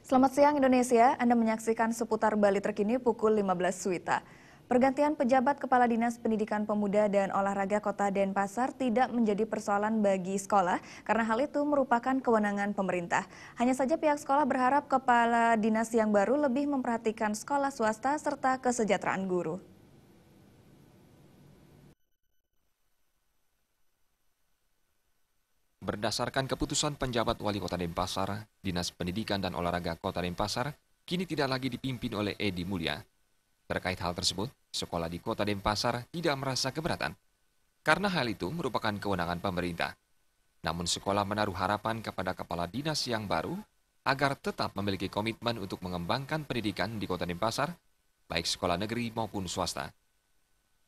Selamat siang Indonesia, Anda menyaksikan seputar Bali terkini pukul 15 WITA. Pergantian pejabat Kepala Dinas Pendidikan Pemuda dan Olahraga Kota Denpasar tidak menjadi persoalan bagi sekolah karena hal itu merupakan kewenangan pemerintah. Hanya saja pihak sekolah berharap Kepala Dinas yang baru lebih memperhatikan sekolah swasta serta kesejahteraan guru. Berdasarkan keputusan penjabat Wali Kota Denpasar, Dinas Pendidikan dan Olahraga Kota Denpasar kini tidak lagi dipimpin oleh Edi Mulya. Terkait hal tersebut, sekolah di Kota Denpasar tidak merasa keberatan, karena hal itu merupakan kewenangan pemerintah. Namun sekolah menaruh harapan kepada Kepala Dinas yang baru agar tetap memiliki komitmen untuk mengembangkan pendidikan di Kota Denpasar, baik sekolah negeri maupun swasta.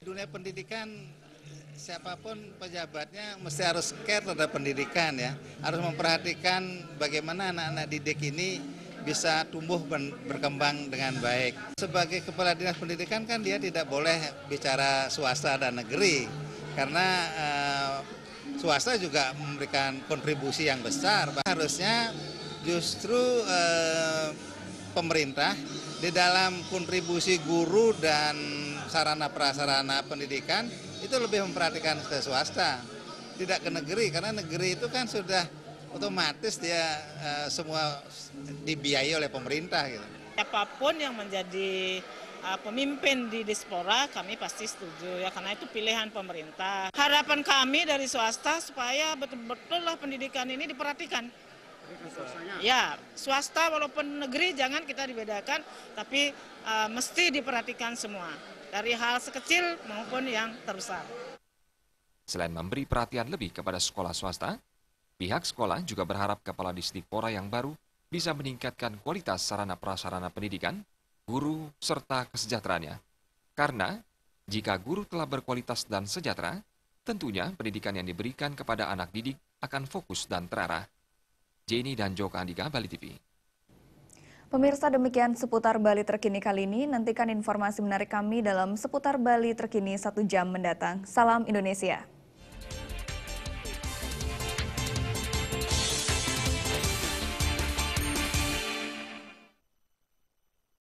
Dunia pendidikan, siapapun pejabatnya mesti harus care terhadap pendidikan ya. Harus memperhatikan bagaimana anak-anak didik ini bisa tumbuh berkembang dengan baik. Sebagai Kepala Dinas Pendidikan kan dia tidak boleh bicara swasta dan negeri. Karena swasta juga memberikan kontribusi yang besar. Harusnya justru pemerintah di dalam kontribusi guru dan sarana prasarana pendidikan itu lebih memperhatikan ke swasta, tidak ke negeri, karena negeri itu kan sudah otomatis dia semua dibiayai oleh pemerintah gitu. Siapapun yang menjadi pemimpin di Dispora kami pasti setuju ya, karena itu pilihan pemerintah. Harapan kami dari swasta supaya betul-betul lah pendidikan ini diperhatikan. Ya, swasta walaupun negeri jangan kita dibedakan, tapi mesti diperhatikan semua. Dari hal sekecil maupun yang terbesar. Selain memberi perhatian lebih kepada sekolah swasta, pihak sekolah juga berharap Kepala Disdikpora yang baru bisa meningkatkan kualitas sarana prasarana pendidikan, guru, serta kesejahteraannya. Karena jika guru telah berkualitas dan sejahtera, tentunya pendidikan yang diberikan kepada anak didik akan fokus dan terarah. Jenny dan Joka Andika, Bali TV. Pemirsa, demikian seputar Bali terkini kali ini. Nantikan informasi menarik kami dalam seputar Bali terkini 1 jam mendatang. Salam Indonesia.